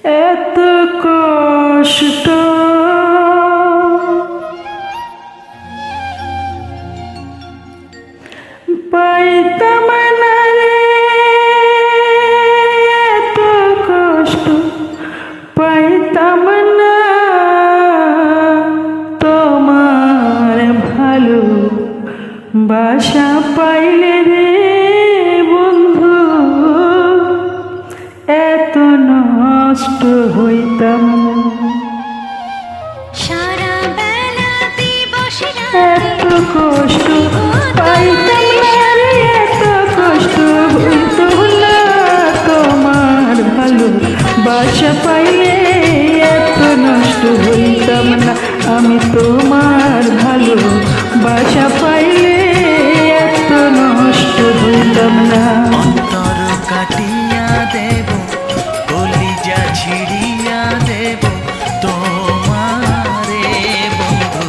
এত কষ্ট পাইতাম না রে, এত কষ্ট পাইতাম না তোমার ভালো বাসা পাইলে রে বন্ধু, এত নষ্ট হইতাম না। সারা বেলা দিবসে এত কষ্ট পাইতাম না রে, এত কষ্ট হইত না তোমার ভালো বাসা পাইলে, এত নষ্ট হইতাম না আমি তোমার ভালো বাসা পাইলে, এত নষ্ট হইতাম না। অন্তর কাটিয়া দেব, কলিজা ছিড়িয়া দেব তোমারে বন্ধু,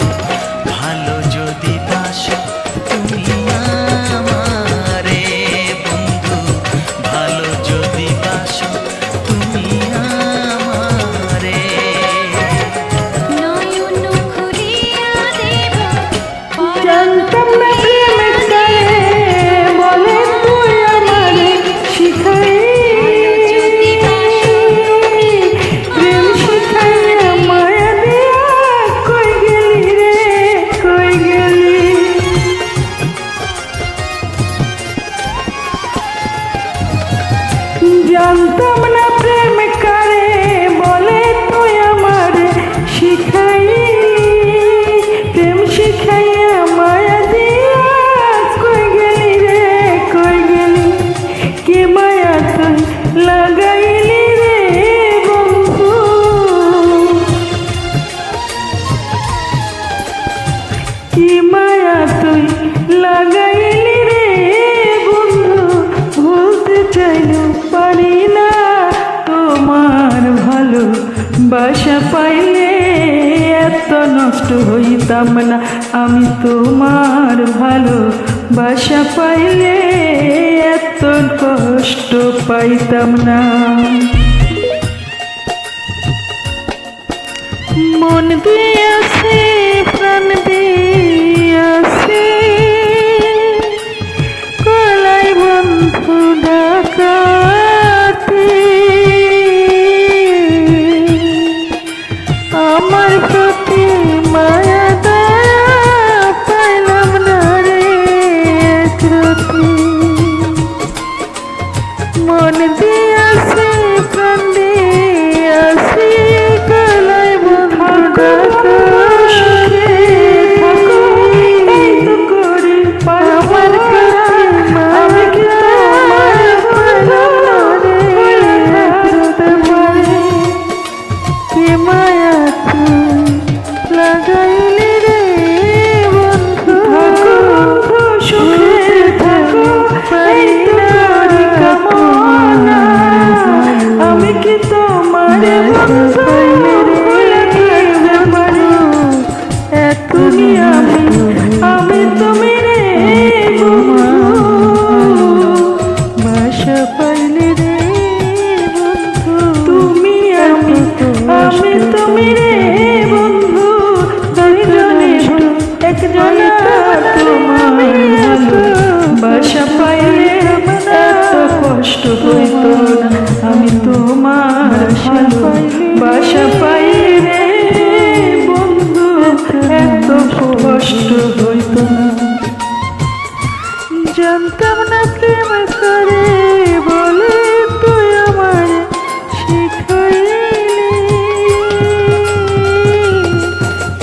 ভালো যদি বাসো তুমি আমারে বন্ধু, ভালো যদি বাসো তুমি আমারে। নয়ন খুলিয়া দেব, জানতাম না প্রেম কারে বলে তুই আমারে শিখাই, প্রেম শিখাইয়া মায়া দিয়া কই গেলি রে, কই গেলি। জানতাম না প্রেম কারে বলে তুই আমারে শিখাই, প্রেম শিখাইয়া মায়া দিয়া কই গেলি রে, কই গেলি। কে মায়া তুই লাগাইলি রে বন্ধু, কি মায়া তুই লাগাইলি রে বন্ধু, ভুলতে চাইলেও পারি না তোমার ভালো বাসা পাইলে, এত নষ্ট হইতাম না আমি তোমার ভালো বাসা পাইলে, এত কষ্ট পাইতাম না। মন দিয়াছে প্রাণ দিয়াছে, কলাই বন্ধু ডাকাতে, আমার প্রতি মায়া দয়া পাইলাম না রে শ্রুতি। মন দিয়াছে প্রাণ দিয়াছে, কলাই বন্ধু ডাকাতে, এই তো করি আমার প্রতি আমি কি তোমার পাইলাম না রে শ্রুতি। কি মায়া তুই লাগাইলি রে বন্ধু, সুখে থাকো এই তো করি কামনা, আমি কি তোমার বন্ধু লাগাইতে পারি, তুমি আমি তুমি রে বন্ধু, বাসা পাইলে রে বন্ধু, তুমি আমি তুমি রে বন্ধু, দুইজনে একজনে তোমার ভালো বাসা পাইলে, এত কষ্ট হইত না আমি তোমার ভালো বাসা পাইলে বন্ধু, এত কষ্ট হইত না। জানতাম না প্রেম করে বলে তুই আমার শিখাইলি,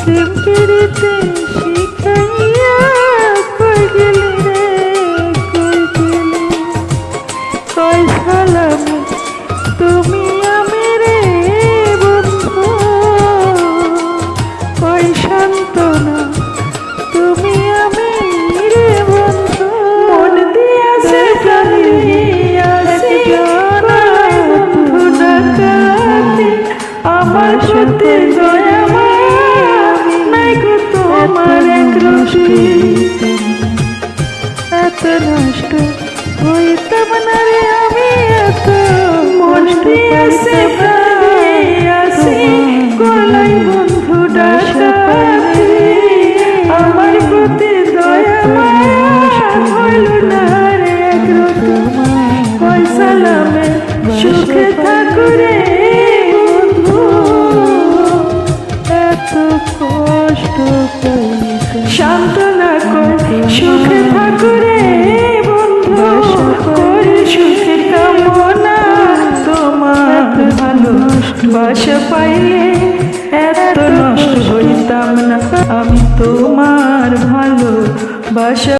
প্রেম করিতে শিখাইয়া কই গেলি রে, কই গেলি। কই সালাম তুমি আমি রে বন্ধু, কই সান্ত্বনা তুমি আমি রে বন্ধু। মন দিয়াছে প্রাণ দিয়াছে বন্ধু ডাকাতে, আমার প্রতি দয়া মায়া নাই গো তোমার এক রশি, এত নষ্ট হইতাম না রে আমি, এত মন দিয়াছে প্রাণ সুখে থাকুরে বন্ধু, এত কষ্ট সান্ত্বনা কর, সুখে থাকুরে বন্ধু, করি সুখের কামনা। তোমার ভালোবাসা পাইলে এত নষ্ট হইতাম না, আমি তোমার ভালোবাসা